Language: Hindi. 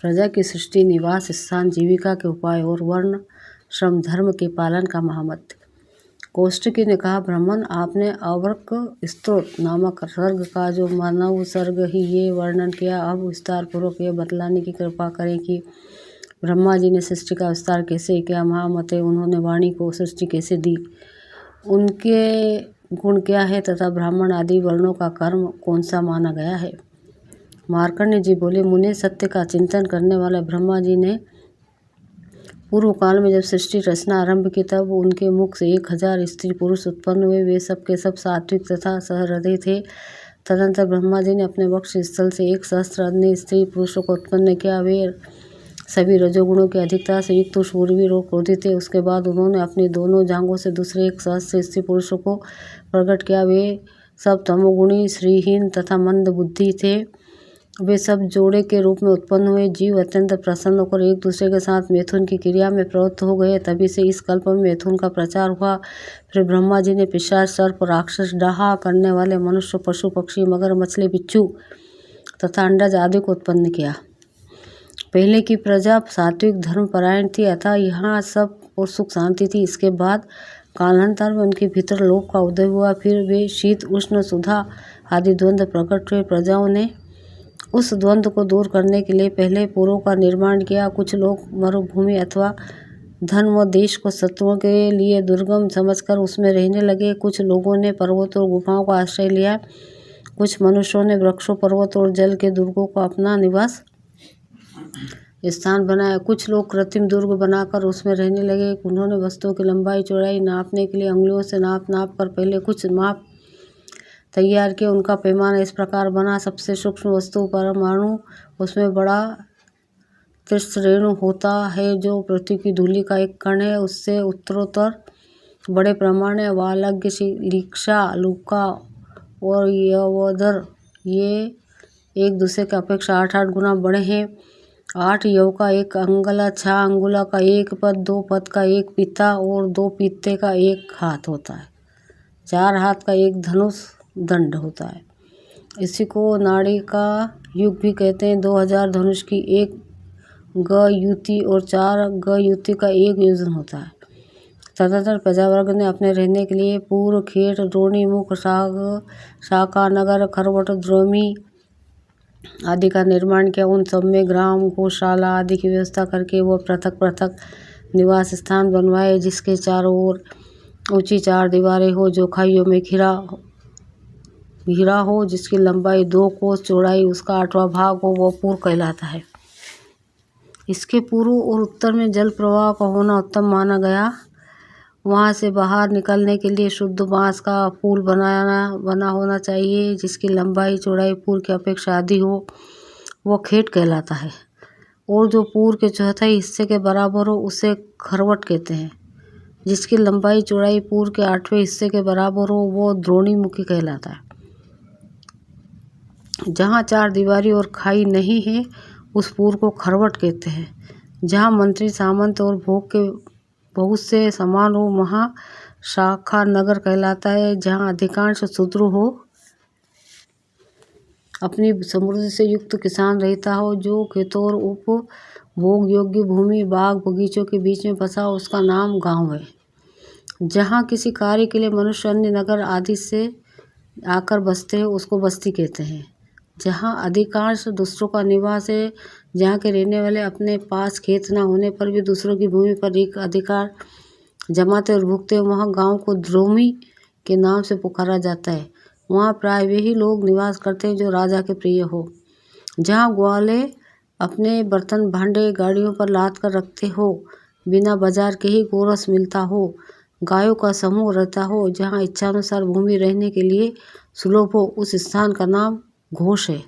प्रजा की सृष्टि, निवास स्थान, जीविका के उपाय और वर्ण श्रम धर्म के पालन का महामत। कौष्टकी ने कहा, ब्राह्मण, आपने अवर्क स्तोत्र नामक सर्ग का जो मानव सर्ग ही ये वर्णन किया, अब विस्तार पूर्वक यह बतलाने की कृपा करें कि ब्रह्मा जी ने सृष्टि का विस्तार कैसे किया, महामते उन्होंने वाणी को सृष्टि कैसे दी, उनके गुण क्या है तथा ब्राह्मण आदि वर्णों का कर्म कौन सा माना गया है। मार्कंडेय जी बोले, मुने, सत्य का चिंतन करने वाले ब्रह्मा जी ने पूर्व काल में जब सृष्टि रचना आरंभ की तब उनके मुख से 1000 स्त्री पुरुष उत्पन्न हुए। वे सब के सब सात्विक तथा सहृदय थे। तदनंतर ब्रह्मा जी ने अपने वक्ष स्थल से 1 सहस्त्र अन्य स्त्री पुरुषों को उत्पन्न किया। वे सभी रजोगुणों की अधिकता से युक्त शूरवीर और क्रोधी थे। उसके बाद उन्होंने अपनी दोनों जांघों से दूसरे 1 सहस्त्र स्त्री पुरुषों को प्रकट किया। वे सब तमोगुणी, श्रीहीन तथा मंद बुद्धि थे। वे सब जोड़े के रूप में उत्पन्न हुए। जीव अत्यंत प्रसन्न होकर एक दूसरे के साथ मैथुन की क्रिया में प्रवृत्त हो गए। तभी से इस कल्प में मैथुन का प्रचार हुआ। फिर ब्रह्मा जी ने पिशाच, सर्प, राक्षस, डाहा करने वाले मनुष्य, पशु, पक्षी, मगर, मछली, बिच्छू तथा अंडज आदि को उत्पन्न किया। पहले की प्रजा सात्विक धर्मपरायण थी, अतः यहाँ सब और सुख शांति थी। इसके बाद कालांतर में उनके भीतर लोक का उदय हुआ। फिर वे शीत, उष्ण, सुधा आदि द्वंद्व प्रकट हुए। प्रजाओं ने उस द्वंद्व को दूर करने के लिए पहले पुरों का निर्माण किया। कुछ लोग मरुभूमि अथवा धन व देश को शत्रुओं के लिए दुर्गम समझकर उसमें रहने लगे। कुछ लोगों ने पर्वतों और गुफाओं का आश्रय लिया। कुछ मनुष्यों ने वृक्षों, पर्वत और जल के दुर्गों को अपना निवास स्थान बनाया। कुछ लोग कृत्रिम दुर्ग बनाकर उसमें रहने लगे। उन्होंने वस्तुओं की लंबाई चौड़ाई नापने के लिए अंगुलियों से नाप कर पहले कुछ माप तैयार किए। उनका पैमाना इस प्रकार बना, सबसे सूक्ष्म वस्तु परमाणु, उसमें बड़ा त्रिश्रेणु होता है जो पृथ्वी की धूलि का एक कण है। उससे उत्तरोत्तर बड़े पैमाने वालज्ञ, लीक्षा, लूका और यवोदर ये एक दूसरे की अपेक्षा 8-8 गुना बड़े हैं। 8 यव का 1 अंगुला, 6 अंगुला का 1 पद, 2 पद का 1 पीता और 2 पीते का 1 हाथ होता है। 4 हाथ का 1 धनुष दंड होता है। इसी को नाड़ी का युग भी कहते हैं। 2000 धनुष की 1 ग युति और 4 ग युति का 1 योजन होता है। तदनंतर प्रजावर्ग ने अपने रहने के लिए पूर्व, खेत, द्रोणी, मुख, शाखा, नगर, खरवट, द्रोमी आदि का निर्माण किया। उन सब में ग्राम, गौशाला आदि की व्यवस्था करके वह पृथक पृथक निवास स्थान बनवाए, जिसके चारों ओर ऊंची 4 दीवारें हो, जो खाइयों में घिरा हो, जिसकी लंबाई 2 कोस, चौड़ाई उसका 8वां भाग हो, वह पूर्व कहलाता है। इसके पूर्व और उत्तर में जल प्रवाह का होना उत्तम माना गया। वहाँ से बाहर निकलने के लिए शुद्ध बांस का पुल बना होना चाहिए, जिसकी लंबाई चौड़ाई पूर्व की अपेक्षा अधिक हो, वह खेत कहलाता है। और जो पूर्व के चौथाई हिस्से के बराबर हो, उसे खरवट कहते हैं। जिसकी लंबाई चौड़ाई पूर्व के 8वें हिस्से के बराबर हो, वो द्रोणी मुखी कहलाता है। जहाँ 4 दीवारी और खाई नहीं है, उस पूर्व को खरवट कहते हैं। जहाँ मंत्री, सामंत और भोग के बहुत से समान हो, वहाँ शाखा नगर कहलाता है। जहाँ अधिकांश शूद्र हो, अपनी समृद्धि से युक्त किसान रहता हो, जो खेतों और उपभोग योग्य भूमि, बाग बगीचों के बीच में बसा हो, उसका नाम गांव है। जहाँ किसी कार्य के लिए मनुष्य अन्य नगर आदि से आकर बसते हैं, उसको बस्ती कहते हैं। जहाँ अधिकांश दूसरों का निवास है, जहाँ के रहने वाले अपने पास खेत न होने पर भी दूसरों की भूमि पर एक अधिकार जमाते और भुगते, वहाँ गांव को द्रोमी के नाम से पुकारा जाता है। वहाँ प्राय वे ही लोग निवास करते हैं जो राजा के प्रिय हो। जहाँ ग्वाले अपने बर्तन भांडे गाड़ियों पर लाद कर रखते हो, बिना बाजार के ही गोरस मिलता हो, गायों का समूह रहता हो, जहाँ इच्छानुसार भूमि रहने के लिए सुलभ हो, उस स्थान का नाम घोष है।